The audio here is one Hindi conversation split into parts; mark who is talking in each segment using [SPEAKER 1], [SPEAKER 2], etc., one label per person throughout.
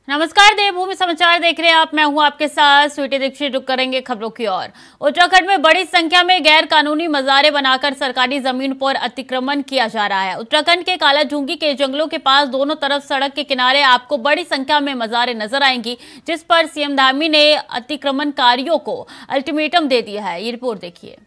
[SPEAKER 1] नमस्कार, देवभूमि समाचार देख रहे हैं आप। मैं हूं आपके साथ स्वीटी दीक्षित। रुक करेंगे खबरों की ओर। उत्तराखंड में बड़ी संख्या में गैर कानूनी मज़ारे बनाकर सरकारी जमीन पर अतिक्रमण किया जा रहा है। उत्तराखंड के कालाढूंगी के जंगलों के पास दोनों तरफ सड़क के किनारे आपको बड़ी संख्या में मज़ारे नजर आएंगी, जिस पर सीएम धामी ने अतिक्रमणकारियों को अल्टीमेटम दे दिया है। ये रिपोर्ट देखिए।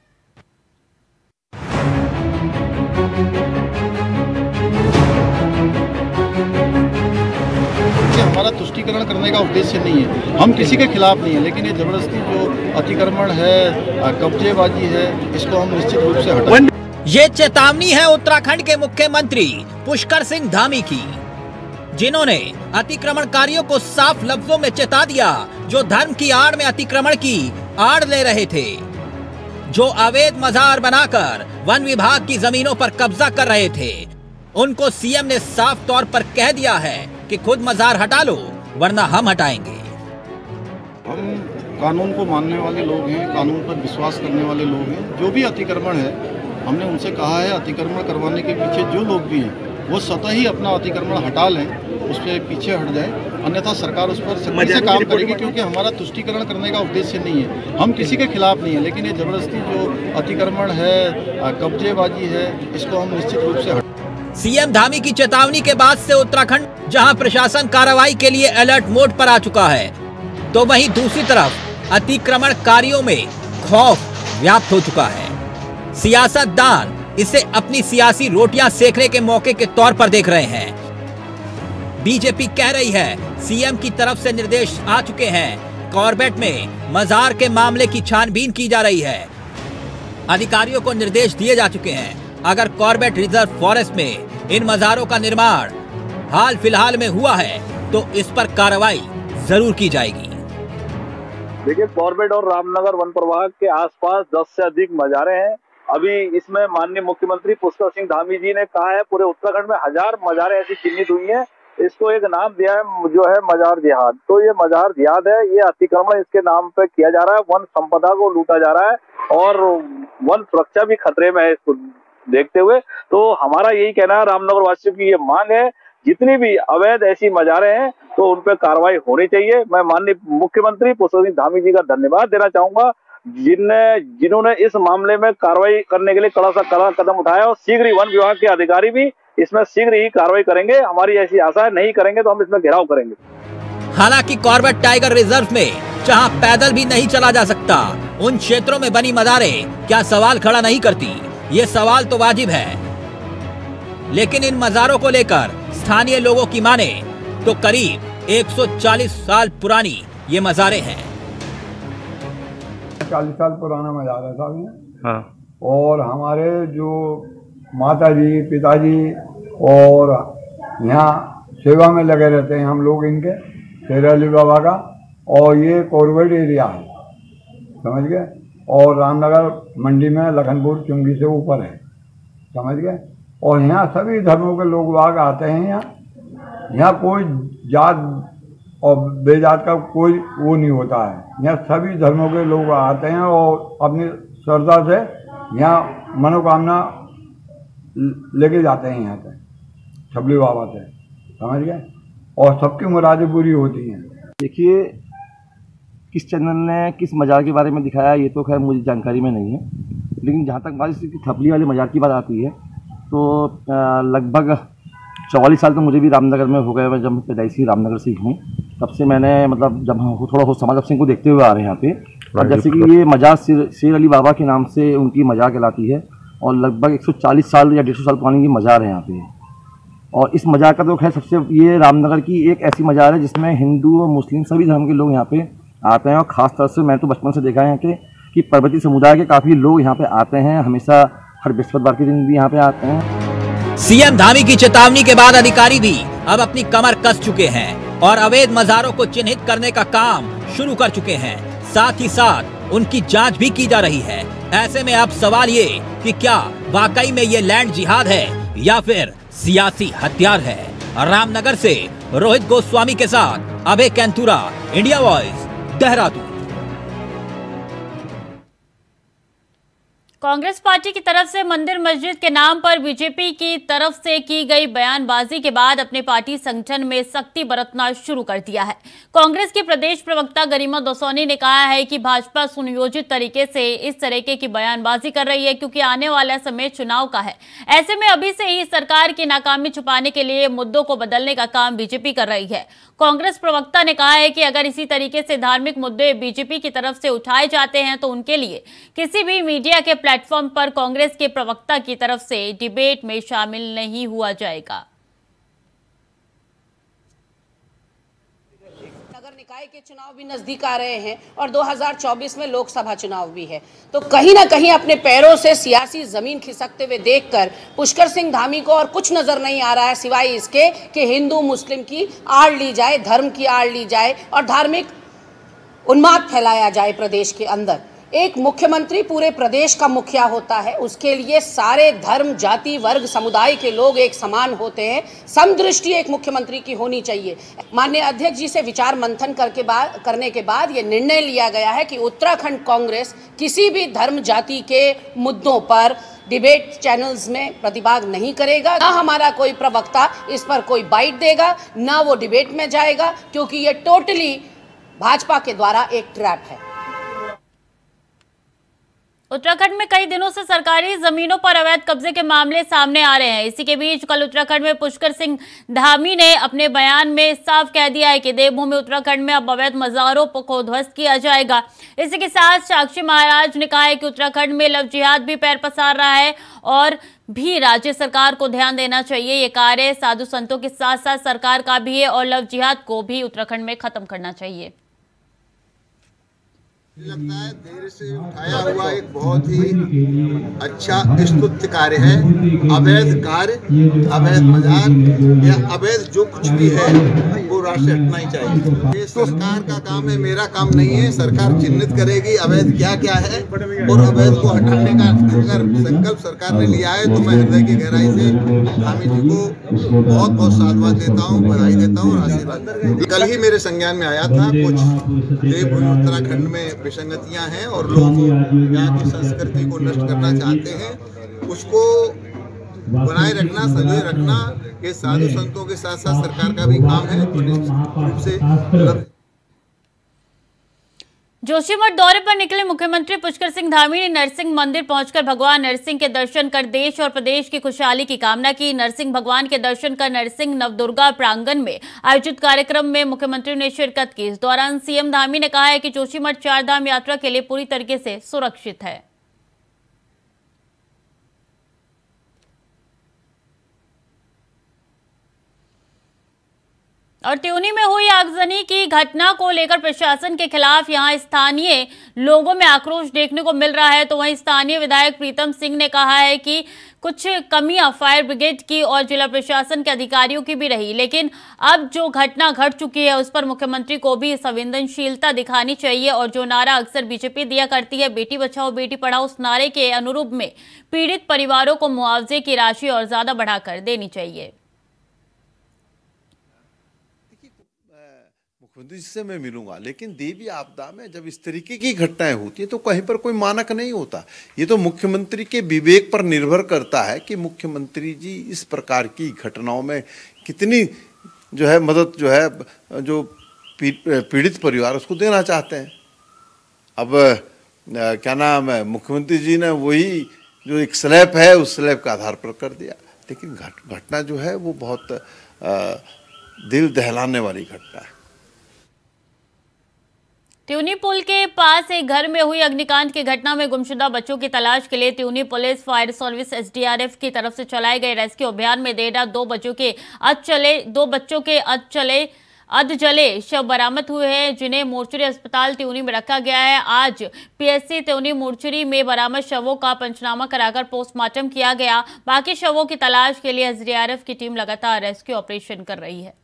[SPEAKER 2] हमारा तुष्टीकरण करने का उद्देश्य नहीं है, हम किसी के खिलाफ नहीं है, लेकिन ये जबरदस्ती जो अतिक्रमण है, कब्जेबाजी है, इसको हम निश्चित रूप से हटाएंगे।
[SPEAKER 3] ये चेतावनी है उत्तराखंड के मुख्यमंत्री पुष्कर सिंह धामी की, जिन्होंने अतिक्रमणकारियों को साफ लफ्जों में चेता दिया, जो धर्म की आड़ में अतिक्रमण की आड़ ले रहे थे, जो अवैध मजार बनाकर वन विभाग की जमीनों पर कब्जा कर रहे थे। उनको सीएम ने साफ तौर पर कह दिया है कि खुद मजार हटा लो, वरना हम हटाएंगे।
[SPEAKER 2] हम कानून को मानने वाले लोग हैं, कानून पर विश्वास करने वाले लोग हैं। जो भी अतिक्रमण है, हमने उनसे कहा है अतिक्रमण करवाने के पीछे जो लोग भी हैं वो स्वतः ही अपना अतिक्रमण हटा लें, उस पर पीछे हट जाए, अन्यथा सरकार उस पर सख्ती से काम करेगी, क्योंकि हमारा तुष्टीकरण करने का उद्देश्य नहीं है, हम किसी के खिलाफ नहीं है, लेकिन ये जबरदस्ती जो अतिक्रमण है, कब्जेबाजी है, इसको हम निश्चित रूप से हटाएंगे।
[SPEAKER 3] सीएम धामी की चेतावनी के बाद से उत्तराखंड जहां प्रशासन कार्रवाई के लिए अलर्ट मोड पर आ चुका है, तो वहीं दूसरी तरफ अतिक्रमणकारियों में खौफ व्याप्त हो चुका है। सियासतदान इसे अपनी सियासी रोटियां सेकने के मौके के तौर पर देख रहे हैं। बीजेपी कह रही है सीएम की तरफ से निर्देश आ चुके हैं, कॉर्बेट में मजार के मामले की छानबीन की जा रही है। अधिकारियों को निर्देश दिए जा चुके हैं, अगर कॉर्बेट रिजर्व फॉरेस्ट में इन मजारों का निर्माण हाल फिलहाल में हुआ है तो इस पर कार्रवाई जरूर की जाएगी।
[SPEAKER 4] देखिए, कॉर्बेट और रामनगर वन प्रभाग के आसपास 10 से अधिक मजारे हैं। अभी इसमें माननीय मुख्यमंत्री पुष्कर सिंह धामी जी ने कहा है पूरे उत्तराखंड में 1000 मजारे ऐसी चिन्हित हुई हैं। इसको एक नाम दिया है जो है मजार जिहाद। तो ये मजार जिहाद है, ये अतिक्रमण इसके नाम पे किया जा रहा है, वन संपदा को लूटा जा रहा है और वन सुरक्षा भी खतरे में है इसको देखते हुए। तो हमारा यही कहना है, रामनगर वासियों की ये मांग है, जितनी भी अवैध ऐसी मजारे हैं तो उन पर कार्रवाई होनी चाहिए। मैं माननीय मुख्यमंत्री पुष्कर सिंह धामी जी का धन्यवाद देना चाहूंगा, जिन्होंने इस मामले में कार्रवाई करने के लिए कड़ा कदम उठाया और शीघ्र ही वन विभाग के अधिकारी भी इसमें शीघ्र ही कार्रवाई करेंगे। हमारी ऐसी आशा है, नहीं करेंगे तो हम इसमें घेराव करेंगे।
[SPEAKER 3] हालांकि कॉर्बेट टाइगर रिजर्व में जहां पैदल भी नहीं चला जा सकता, उन क्षेत्रों में बनी मजारें क्या सवाल खड़ा नहीं करती? ये सवाल तो वाजिब है, लेकिन इन मजारों को लेकर स्थानीय लोगों की माने तो करीब 140 साल पुरानी ये मजारे हैं।
[SPEAKER 5] 40 साल पुराना मजार है साहब ये। हाँ। और हमारे जो माता जी, पिताजी और यहाँ सेवा में लगे रहते हैं हम लोग इनके, शेर अली बाबा का। और ये कॉर्बेट एरिया है, समझ गए। और रामनगर मंडी में लखनपुर चुंगी से ऊपर है, समझ गए। और यहाँ सभी धर्मों के लोग बाग आते हैं। यहाँ कोई जात और बेजात का कोई वो नहीं होता है। यहाँ सभी धर्मों के लोग आते हैं और अपनी श्रद्धा से यहाँ मनोकामना लेके जाते हैं यहाँ से, छबली बाबा से, समझ गए। और सबकी मुरादें पूरी होती हैं।
[SPEAKER 6] देखिए, किस चैनल ने किस मजार के बारे में दिखाया ये तो खैर मुझे जानकारी में नहीं है, लेकिन जहाँ तक बात इसकी थपली वाले मजार की बात आती है तो लगभग 44 साल तो मुझे भी रामनगर में हो गए। मैं जब पैदाइशी रामनगर से हूँ, तब से मैंने मतलब जब हम थोड़ा हो समाज सिंह को देखते हुए आ रहे हैं यहाँ पे। और जैसे कि ये मजार शेर अली बाबा के नाम से उनकी मजार कहलाती है और लगभग 140 साल या 150 साल पुरानी ये मजार है यहाँ पे। और इस मजार का तो खैर सबसे ये रामनगर की एक ऐसी मजार है जिसमें हिंदू और मुस्लिम सभी धर्म के लोग यहाँ पे आते हैं। और ख़ास तौर से मैं तो बचपन से देखा है कि पर्वतीय समुदाय के काफ़ी लोग यहाँ पे आते हैं, हमेशा हर बृहस्पतिवार के दिन भी यहाँ पे आते हैं।
[SPEAKER 3] सीएम धामी की चेतावनी के बाद अधिकारी भी अब अपनी कमर कस चुके हैं और अवैध मजारों को चिन्हित करने का काम शुरू कर चुके हैं। साथ ही साथ उनकी जांच भी की जा रही है। ऐसे में अब सवाल ये कि क्या वाकई में ये लैंड जिहाद है या फिर सियासी हथियार है। रामनगर से रोहित गोस्वामी के साथ Abhay Kainthura, India Voice, Dehradun.
[SPEAKER 1] Congress party की तरफ से मंदिर मस्जिद के नाम पर बीजेपी की तरफ से की गई बयानबाजी के बाद अपने पार्टी संगठन में सख्ती बरतना शुरू कर दिया है। कांग्रेस की प्रदेश प्रवक्ता गरिमा दसौनी ने कहा है कि भाजपा सुनियोजित तरीके से इस तरीके की बयानबाजी कर रही है क्योंकि आने वाला समय चुनाव का है। ऐसे में अभी से ही सरकार की नाकामी छुपाने के लिए मुद्दों को बदलने का काम बीजेपी कर रही है। कांग्रेस प्रवक्ता ने कहा है कि अगर इसी तरीके से धार्मिक मुद्दे बीजेपी की तरफ से उठाए जाते हैं तो उनके लिए किसी भी मीडिया के प्लेटफॉर्म पर कांग्रेस के प्रवक्ता की तरफ से डिबेट में शामिल नहीं हुआ जाएगा।
[SPEAKER 7] नगर निकाय के चुनाव भी नजदीक आ रहे हैं और 2024 में लोकसभा चुनाव भी है, तो कहीं ना कहीं अपने पैरों से सियासी जमीन खिसकते हुए देखकर पुष्कर सिंह धामी को और कुछ नजर नहीं आ रहा है सिवाय इसके कि हिंदू मुस्लिम की आड़ ली जाए, धर्म की आड़ ली जाए और धार्मिक उन्माद फैलाया जाए प्रदेश के अंदर। एक मुख्यमंत्री पूरे प्रदेश का मुखिया होता है, उसके लिए सारे धर्म, जाति, वर्ग, समुदाय के लोग एक समान होते हैं। समदृष्टि एक मुख्यमंत्री की होनी चाहिए। माननीय अध्यक्ष जी से विचार मंथन करने के बाद ये निर्णय लिया गया है कि उत्तराखंड कांग्रेस किसी भी धर्म, जाति के मुद्दों पर डिबेट चैनल्स में प्रतिभाग नहीं करेगा। ना हमारा कोई प्रवक्ता इस पर कोई बाइट देगा, ना वो डिबेट में जाएगा, क्योंकि ये टोटली भाजपा के द्वारा एक ट्रैप है।
[SPEAKER 1] उत्तराखंड में कई दिनों से सरकारी जमीनों पर अवैध कब्जे के मामले सामने आ रहे हैं। इसी के बीच कल उत्तराखंड में पुष्कर सिंह धामी ने अपने बयान में साफ कह दिया है कि देवभूमि उत्तराखंड में अब अवैध मज़ारों को ध्वस्त किया जाएगा। इसी के साथ साक्षी महाराज ने कहा है कि उत्तराखंड में लव जिहाद भी पैर पसार रहा है और भी राज्य सरकार को ध्यान देना चाहिए। ये कार्य साधु संतों के साथ साथ सरकार का भी है और लव जिहाद को भी उत्तराखंड में खत्म करना चाहिए।
[SPEAKER 8] लगता है देर से उठाया हुआ एक बहुत ही अच्छा स्तुत्य कार्य है। अवैध कार्य, अवैध मजाक या अवैध जो कुछ भी है वो राष्ट्र से हटना ही चाहिए। ये सरकार का काम है, मेरा काम नहीं है। सरकार चिन्हित करेगी अवैध क्या क्या है और अवैध को हटाने का अगर संकल्प सरकार ने लिया है तो मैं हृदय की गहराई से धामी जी को बहुत बहुत साधुवाद देता हूँ, बधाई देता हूँ और आशीर्वाद। कल ही मेरे संज्ञान में आया था कुछ देवभूमि उत्तराखंड में विसंगतियां हैं और लोग यहाँ की संस्कृति को नष्ट करना चाहते हैं, उसको बनाए रखना, संजोए रखना ये साधु संतों के साथ साथ सरकार का भी काम है। तो निश्चित रूप से
[SPEAKER 1] जोशीमठ दौरे पर निकले मुख्यमंत्री पुष्कर सिंह धामी ने नरसिंह मंदिर पहुंचकर भगवान नरसिंह के दर्शन कर देश और प्रदेश की खुशहाली की कामना की। नरसिंह भगवान के दर्शन कर नरसिंह नवदुर्गा प्रांगण में आयोजित कार्यक्रम में मुख्यमंत्री ने शिरकत की। इस दौरान सीएम धामी ने कहा है कि जोशीमठ चारधाम यात्रा के लिए पूरी तरीके से सुरक्षित है। और त्यूनी में हुई आगजनी की घटना को लेकर प्रशासन के खिलाफ यहां स्थानीय लोगों में आक्रोश देखने को मिल रहा है। तो वहीं स्थानीय विधायक प्रीतम सिंह ने कहा है कि कुछ कमियां फायर ब्रिगेड की और जिला प्रशासन के अधिकारियों की भी रही, लेकिन अब जो घटना घट चुकी है उस पर मुख्यमंत्री को भी संवेदनशीलता दिखानी चाहिए और जो नारा अक्सर बीजेपी दिया करती है बेटी बचाओ बेटी पढ़ाओ, उस नारे के अनुरूप में पीड़ित परिवारों को मुआवजे की राशि और ज्यादा बढ़ाकर देनी चाहिए।
[SPEAKER 9] मुख्यमंत्री जी से मैं मिलूंगा, लेकिन देवी आपदा में जब इस तरीके की घटनाएं होती हैं तो कहीं पर कोई मानक नहीं होता। ये तो मुख्यमंत्री के विवेक पर निर्भर करता है कि मुख्यमंत्री जी इस प्रकार की घटनाओं में कितनी जो है मदद जो है जो पीड़ित परिवार उसको देना चाहते हैं। अब क्या नाम है, मुख्यमंत्री जी ने वही जो एक स्लैब है उस स्लैब के आधार पर कर दिया, लेकिन घटना जो है वो बहुत दिल दहलाने वाली घटना है।
[SPEAKER 1] त्यूनी पुल के पास एक घर में हुई अग्निकांड की घटना में गुमशुदा बच्चों की तलाश के लिए Tyuni police, fire service, SDRF की तरफ से चलाए गए रेस्क्यू अभियान में देर रात दो बच्चों के अधजले शव बरामद हुए हैं, जिन्हें मोर्चरी अस्पताल त्यूनी में रखा गया है। आज पीएससी त्यूनी मोर्चरी में बरामद शवों का पंचनामा कराकर पोस्टमार्टम किया गया। बाकी शवों की तलाश के लिए एसडीआरएफ की टीम लगातार रेस्क्यू ऑपरेशन कर रही है।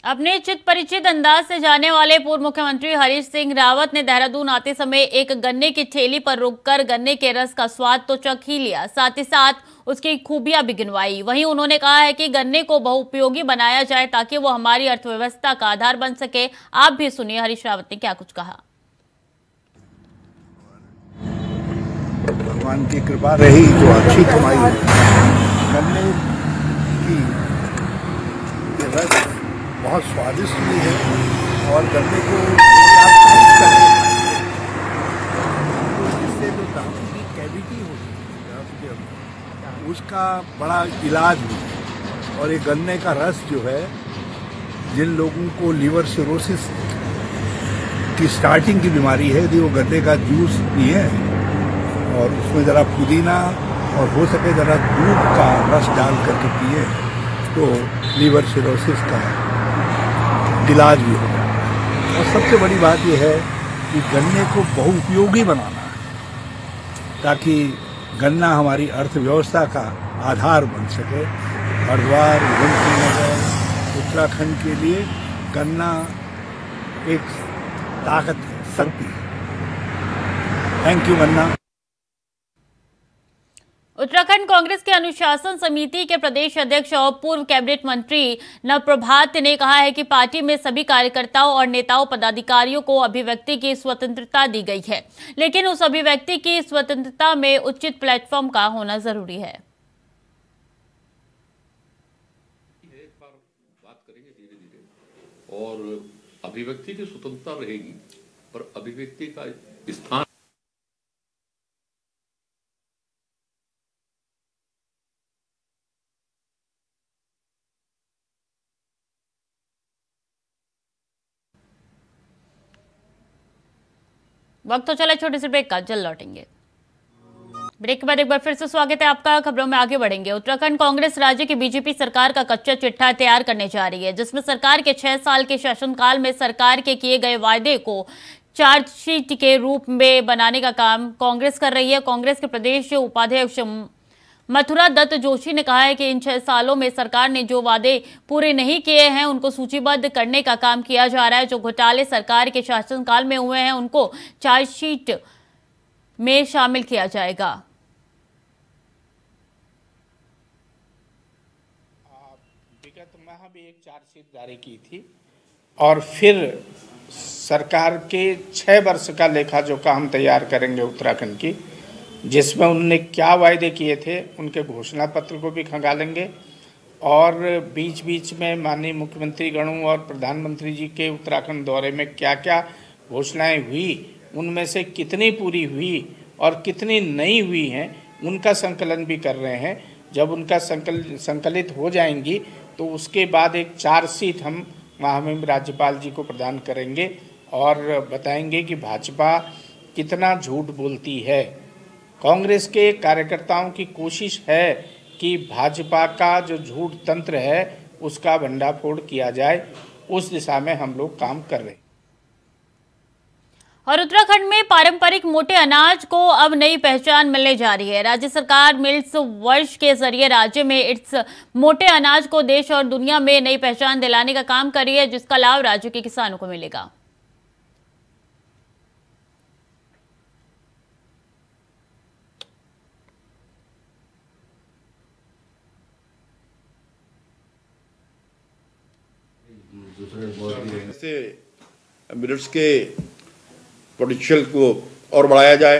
[SPEAKER 1] अपने चित परिचित अंदाज से जाने वाले पूर्व मुख्यमंत्री हरीश सिंह रावत ने देहरादून आते समय एक गन्ने की ठेली पर रुककर गन्ने के रस का स्वाद तो चख ही लिया, साथ ही साथ उसकी खूबियां भी गिनवाई। वहीं उन्होंने कहा है कि गन्ने को बहुउपयोगी बनाया जाए ताकि वो हमारी अर्थव्यवस्था का आधार बन सके। आप भी सुनिए हरीश रावत ने क्या कुछ कहा।
[SPEAKER 10] भगवान की कृपा रही तो अच्छी कमाई गन्ने की रस बहुत स्वादिष्ट भी है और गन्ने को जिससे जो दांतों की कैविटी होती है उसका बड़ा इलाज भी है। और ये गन्ने का रस जो है जिन लोगों को लीवर सिरोसिस की स्टार्टिंग की बीमारी है यदि वो गन्ने का जूस पिए और उसमें ज़रा पुदीना और हो सके ज़रा दूध का रस डाल करके पिए तो लीवर सिरोसिस का इलाज भी होगा। और सबसे बड़ी बात यह है कि गन्ने को बहुउपयोगी बनाना है ताकि गन्ना हमारी अर्थव्यवस्था का आधार बन सके। हरिद्वार, श्रीनगर, उत्तराखंड के लिए गन्ना एक ताकत है, शक्ति है। थैंक यू गन्ना।
[SPEAKER 1] उत्तराखंड कांग्रेस के अनुशासन समिति के प्रदेश अध्यक्ष और पूर्व कैबिनेट मंत्री नवप्रभात ने कहा है कि पार्टी में सभी कार्यकर्ताओं और नेताओं पदाधिकारियों को अभिव्यक्ति की स्वतंत्रता दी गई है, लेकिन उस अभिव्यक्ति की स्वतंत्रता में उचित प्लेटफॉर्म का होना जरूरी है।
[SPEAKER 11] एक बार बात करेंगे धीरे धीरे और अभिव्यक्ति की स्वतंत्रता रहेगी, पर अभिव्यक्ति का स्थान
[SPEAKER 1] वक्त तो चला छोटे से ब्रेक का, जल्द लौटेंगे। ब्रेक के बाद एक बार फिर से स्वागत है आपका। खबरों में आगे बढ़ेंगे। उत्तराखंड कांग्रेस राज्य की बीजेपी सरकार का कच्चा चिट्ठा तैयार करने जा रही है, जिसमें सरकार के 6 साल के शासनकाल में सरकार के किए गए वायदे को चार्जशीट के रूप में बनाने का काम कांग्रेस कर रही है। कांग्रेस के प्रदेश उपाध्यक्ष मथुरा दत्त जोशी ने कहा है कि इन 6 सालों में सरकार ने जो वादे पूरे नहीं किए हैं उनको सूचीबद्ध करने का काम किया जा रहा है। जो घोटाले सरकार के शासनकाल में हुए हैं उनको चार्जशीट में शामिल किया जाएगा।
[SPEAKER 12] विगत माह भी एक चार्जशीट जारी की थी और फिर सरकार के 6 वर्ष का लेखा जोखा हम तैयार करेंगे उत्तराखंड की, जिसमें उन्होंने क्या वायदे किए थे उनके घोषणा पत्र को भी खंगालेंगे और बीच बीच में माननीय मुख्यमंत्री गणों और प्रधानमंत्री जी के उत्तराखंड दौरे में क्या क्या घोषणाएं हुई, उनमें से कितनी पूरी हुई और कितनी नहीं हुई हैं उनका संकलन भी कर रहे हैं। जब उनका संकलित हो जाएंगी तो उसके बाद एक चार्जशीट हम महामहिम राज्यपाल जी को प्रदान करेंगे और बताएंगे कि भाजपा कितना झूठ बोलती है। कांग्रेस के कार्यकर्ताओं की कोशिश है कि भाजपा का जो झूठ तंत्र है उसका भंडाफोड़ किया जाए, उस दिशा में हम लोग काम कर रहे हैं।
[SPEAKER 1] और उत्तराखंड में पारंपरिक मोटे अनाज को अब नई पहचान मिलने जा रही है। राज्य सरकार मिल्स वर्ष के जरिए राज्य में इस मोटे अनाज को देश और दुनिया में नई पहचान दिलाने का काम कर रही है, जिसका लाभ राज्य के किसानों को मिलेगा।
[SPEAKER 13] से मिलेट्स के पोटेंशियल को और बढ़ाया जाए,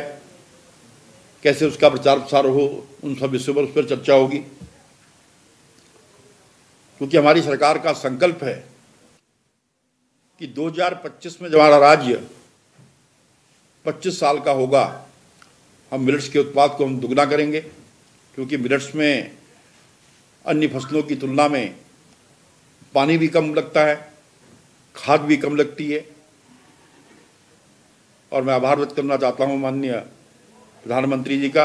[SPEAKER 13] कैसे उसका प्रचार प्रसार हो, उन सब विषयों पर उस पर चर्चा होगी। क्योंकि हमारी सरकार का संकल्प है कि 2025 में जब हमारा राज्य 25 साल का होगा, हम मिलेट्स के उत्पाद को हम दुगना करेंगे। क्योंकि मिलेट्स में अन्य फसलों की तुलना में पानी भी कम लगता है, खाद भी कम लगती है। और मैं आभार व्यक्त करना चाहता हूं माननीय प्रधानमंत्री जी का।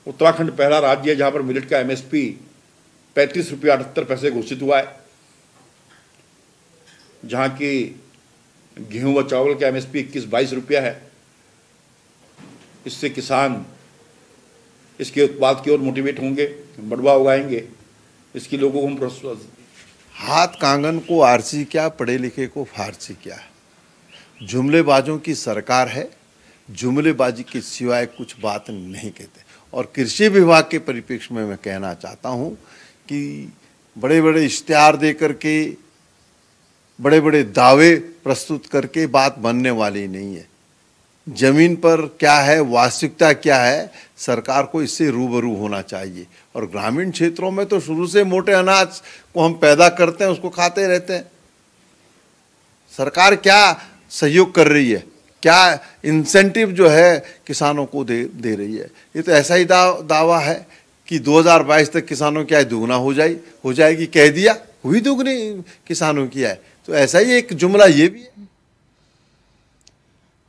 [SPEAKER 13] उत्तराखंड पहला राज्य है जहां पर मिलेट का एमएसपी 35 रुपये 78 पैसे घोषित हुआ है, जहां की गेहूं व चावल का एमएसपी 21-22 रुपया है। इससे किसान इसके उत्पाद की ओर मोटिवेट होंगे, बढ़वा उगाएंगे, इसकी लोगों को हम
[SPEAKER 9] हाथ कांगन को आरसी क्या, पढ़े लिखे को फारसी क्या। जुमलेबाजों की सरकार है, जुमलेबाजी के सिवाय कुछ बात नहीं कहते। और कृषि विभाग के परिप्रेक्ष्य में मैं कहना चाहता हूं कि बड़े बड़े इश्तिहार दे करके, बड़े बड़े दावे प्रस्तुत करके बात बनने वाली नहीं है। जमीन पर क्या है, वास्तविकता क्या है, सरकार को इससे रूबरू होना चाहिए। और ग्रामीण क्षेत्रों में तो शुरू से मोटे अनाज को हम पैदा करते हैं, उसको खाते रहते हैं। सरकार क्या सहयोग कर रही है, क्या इंसेंटिव जो है किसानों को दे रही है। ये तो ऐसा ही दावा है कि 2022 तक किसानों की आय दुगना हो जाएगी। कह दिया, हुई दुगनी किसानों की आय। तो ऐसा ही एक जुमला ये भी है।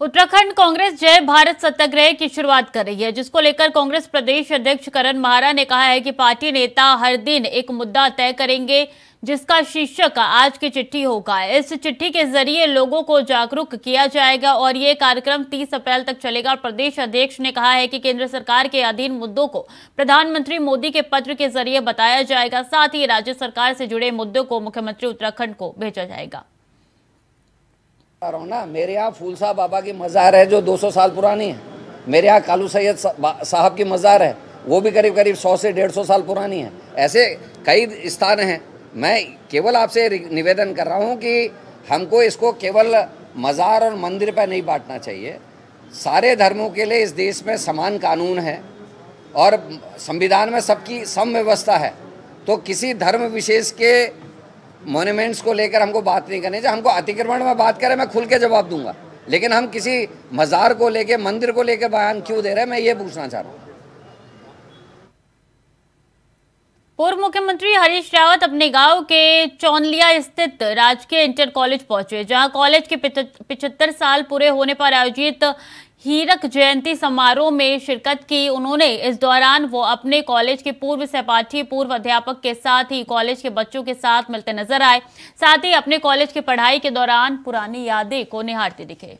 [SPEAKER 1] उत्तराखंड कांग्रेस जय भारत सत्याग्रह की शुरुआत कर रही है, जिसको लेकर कांग्रेस प्रदेश अध्यक्ष करण माहरा ने कहा है कि पार्टी नेता हर दिन एक मुद्दा तय करेंगे, जिसका शीर्षक आज की चिट्ठी होगा। इस चिट्ठी के जरिए लोगों को जागरूक किया जाएगा और ये कार्यक्रम 30 अप्रैल तक चलेगा। प्रदेश अध्यक्ष ने कहा है कि केंद्र सरकार के अधीन मुद्दों को प्रधानमंत्री मोदी के पत्र के जरिए बताया जाएगा। साथ ही राज्य सरकार से जुड़े मुद्दों को मुख्यमंत्री उत्तराखंड को भेजा जाएगा।
[SPEAKER 14] ना मेरे यहाँ फूलसा बाबा की मज़ार है जो 200 साल पुरानी है। मेरे यहाँ कालू सैयद साहब की मज़ार है, वो भी करीब 100 से 150 साल पुरानी है। ऐसे कई स्थान हैं। मैं केवल आपसे निवेदन कर रहा हूँ कि हमको इसको केवल मज़ार और मंदिर पर नहीं बांटना चाहिए। सारे धर्मों के लिए इस देश में समान कानून है और संविधान में सबकी सम व्यवस्था है। तो किसी धर्म विशेष के मॉन्यूमेंट्स को लेकर हमको बात नहीं करनी चाहिए। हमको अतिक्रमण में बात करें, मैं खुल के जवाब दूंगा, लेकिन हम किसी मज़ार को लेकर, मंदिर को लेकर बयान क्यों दे रहे हैं, मैं ये पूछना चाह रहा हूँ।
[SPEAKER 1] पूर्व मुख्यमंत्री हरीश रावत अपने गांव के चौनलिया स्थित राजकीय इंटर कॉलेज पहुंचे, जहां कॉलेज के 75 साल पूरे होने पर आयोजित हीरक जयंती समारोह में शिरकत की। उन्होंने इस दौरान वो अपने कॉलेज के पूर्व सहपाठी, पूर्व अध्यापक के साथ ही कॉलेज के बच्चों के साथ मिलते नजर आए। साथ ही अपने कॉलेज की पढ़ाई के दौरान पुरानी यादें को निहारते दिखे।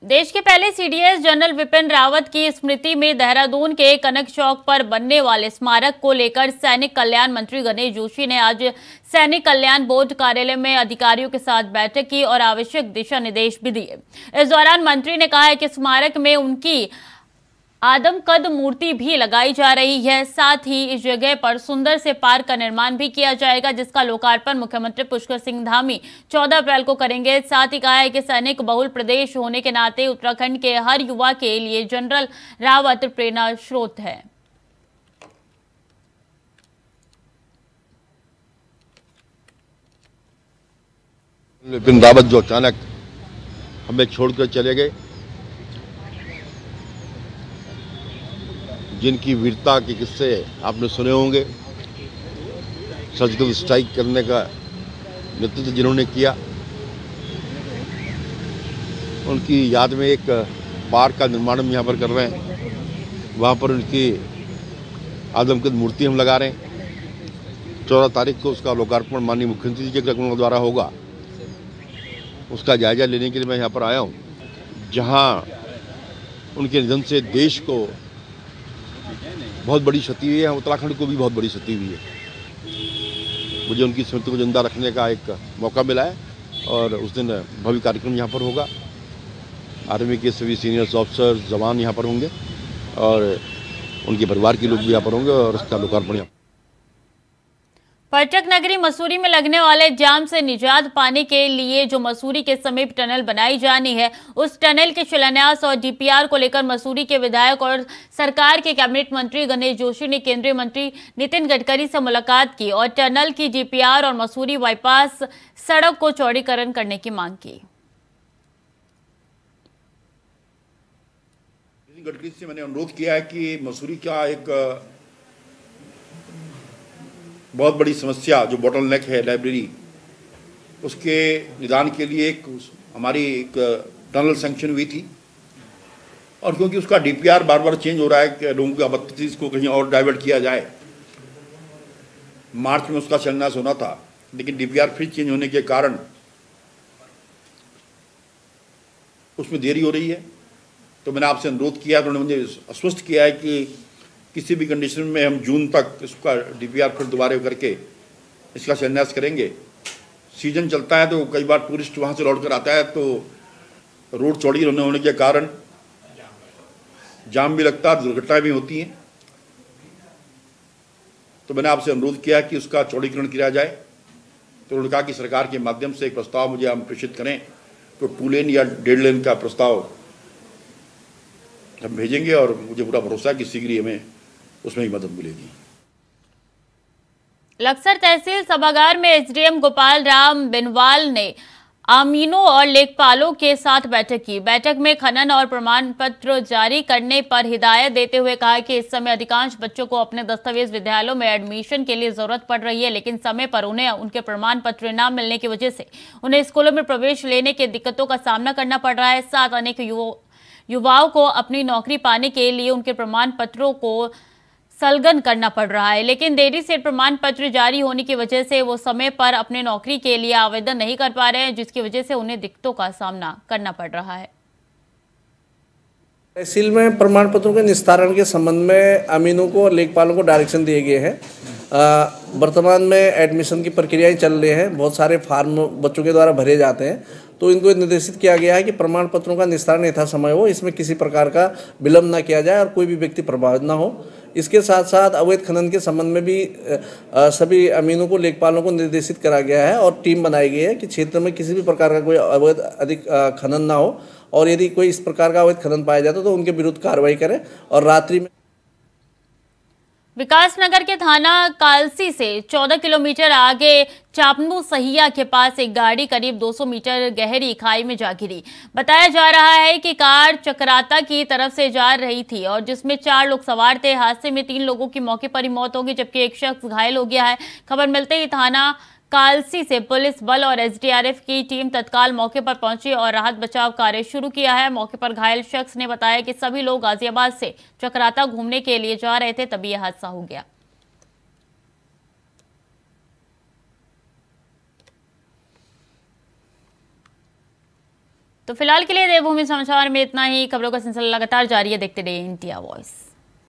[SPEAKER 1] देश के पहले सीडीएस जनरल विपिन रावत की स्मृति में देहरादून के कनक चौक पर बनने वाले स्मारक को लेकर सैनिक कल्याण मंत्री गणेश जोशी ने आज सैनिक कल्याण बोर्ड कार्यालय में अधिकारियों के साथ बैठक की और आवश्यक दिशा निर्देश भी दिए। इस दौरान मंत्री ने कहा है कि स्मारक में उनकी आदमकद मूर्ति भी लगाई जा रही है। साथ ही इस जगह पर सुंदर से पार्क का निर्माण भी किया जाएगा, जिसका लोकार्पण मुख्यमंत्री पुष्कर सिंह धामी 14 अप्रैल को करेंगे। साथ ही कहा है कि सैनिक बहुल प्रदेश होने के नाते उत्तराखंड के हर युवा के लिए जनरल रावत प्रेरणा स्रोत है।
[SPEAKER 13] विपिन रावत जो अचानक हमें छोड़कर चले गए, जिनकी वीरता के किस्से आपने सुने होंगे, सर्जिकल स्ट्राइक करने का नेतृत्व जिन्होंने किया, उनकी याद में एक पार्क का निर्माण हम यहाँ पर कर रहे हैं। वहाँ पर उनकी आदमकद मूर्ति हम लगा रहे हैं। 14 तारीख को उसका लोकार्पण माननीय मुख्यमंत्री जी के कदमों द्वारा होगा। उसका जायजा लेने के लिए मैं यहाँ पर आया हूँ, जहाँ उनके निधन से देश को बहुत बड़ी क्षति हुई है, उत्तराखंड को भी बहुत बड़ी क्षति हुई है। मुझे उनकी स्मृति को जिंदा रखने का एक मौका मिला है और उस दिन भव्य कार्यक्रम यहाँ पर होगा। आर्मी के सभी सीनियर ऑफिसर्स, जवान यहाँ पर होंगे और उनके परिवार के लोग भी यहाँ पर होंगे और उसका लोकार्पण यहाँ।
[SPEAKER 1] पर्यटक नगरी मसूरी में लगने वाले जाम से निजात पाने के लिए जो मसूरी के समीप टनल बनाई जानी है, उस टनल के शिलान्यास और डीपीआर को लेकर मसूरी के विधायक और सरकार के कैबिनेट मंत्री गणेश जोशी ने केंद्रीय मंत्री नितिन गडकरी से मुलाकात की और टनल की डीपीआर और मसूरी बाईपास सड़क को चौड़ीकरण करने की मांग की।
[SPEAKER 13] नितिन गडकरी से मैंने अनुरोध किया है कि मसूरी का एक बहुत बड़ी समस्या जो बोटलनेक है लाइब्रेरी, उसके निदान के लिए हमारी एक टनल सैंक्शन हुई थी। और क्योंकि उसका डीपीआर बार बार चेंज हो रहा है कि लोगों की आपत्ति थी इसको कहीं और डाइवर्ट किया जाए। मार्च में उसका शिलान्यास होना था, लेकिन डीपीआर फिर चेंज होने के कारण उसमें देरी हो रही है। तो मैंने आपसे अनुरोध किया, तो उन्होंने मुझे आश्वस्त किया है कि किसी भी कंडीशन में हम जून तक इसका DPR फिर दोबारा करके इसका शिलान्यास करेंगे। सीजन चलता है तो कई बार टूरिस्ट वहाँ से लौट कर आता है, तो रोड चौड़ी होने के कारण जाम भी लगता है, दुर्घटनाएं भी होती हैं। तो मैंने आपसे अनुरोध किया कि उसका चौड़ीकरण किया जाए। तो उन्होंने कहा कि सरकार के माध्यम से एक प्रस्ताव मुझे हम प्रेषित करें, तो 2 लेन या 1.5 लेन का प्रस्ताव हम भेजेंगे और मुझे पूरा भरोसा है कि शीघ्र ही हमें उसमें भी मदद मिलेगी।
[SPEAKER 1] लक्सर तहसील सभागार में एसडीएम गोपाल राम बिनवाल ने अमीनों और लेखपालों के साथ बैठक की। बैठक में खनन और प्रमाण पत्र जारी करने पर हिदायत देते हुए कहा कि इस समय अधिकांश बच्चों को अपने दस्तावेज विद्यालयों में एडमिशन के लिए जरूरत पड़ रही है, लेकिन समय पर उन्हें उनके प्रमाण पत्र न मिलने की वजह से उन्हें स्कूलों में प्रवेश लेने की दिक्कतों का सामना करना पड़ रहा है। साथ अनेक युवाओं को अपनी नौकरी पाने के लिए उनके प्रमाण पत्रों को संलग्न करना पड़ रहा है, लेकिन देरी से प्रमाण पत्र जारी होने की वजह से वो समय पर अपने नौकरी के लिए आवेदन नहीं कर पा रहे हैं, जिसकी वजह से उन्हें दिक्कतों का सामना करना पड़ रहा है।
[SPEAKER 15] तहसील में प्रमाण पत्रों के निस्तारण के संबंध में अमीनों को और लेखपालों को डायरेक्शन दिए गए हैं। वर्तमान में एडमिशन की प्रक्रियाएं चल रही हैं, बहुत सारे फार्म बच्चों के द्वारा भरे जाते हैं, तो इनको निर्देशित किया गया है कि प्रमाण पत्रों का निस्तारण यथासमय हो, इसमें किसी प्रकार का विलंब न किया जाए और कोई भी व्यक्ति प्रभावित न हो। इसके साथ साथ अवैध खनन के संबंध में भी सभी अमीनों को लेखपालों को निर्देशित करा गया है और टीम बनाई गई है कि क्षेत्र में किसी भी प्रकार का कोई अवैध अधिक खनन ना हो, और यदि कोई इस प्रकार का अवैध खनन पाया जाता तो उनके विरुद्ध कार्रवाई करें। और रात्रि में
[SPEAKER 1] विकासनगर के थाना कालसी से 14 किलोमीटर आगे चापनू सहिया के पास एक गाड़ी करीब 200 मीटर गहरी खाई में जा गिरी। बताया जा रहा है कि कार चक्राता की तरफ से जा रही थी और जिसमें 4 लोग सवार थे। हादसे में 3 लोगों की मौके पर ही मौत हो गई, जबकि एक शख्स घायल हो गया है। खबर मिलते ही थाना कालसी से पुलिस बल और एसडीआरएफ की टीम तत्काल मौके पर पहुंची और राहत बचाव कार्य शुरू किया है। मौके पर घायल शख्स ने बताया कि सभी लोग गाजियाबाद से चक्राता घूमने के लिए जा रहे थे, तभी यह हादसा हो गया। तो फिलहाल के लिए देवभूमि समाचार में इतना ही। खबरों का सिलसिला लगातार जारी है, देखते रहिए इंडिया वॉइस।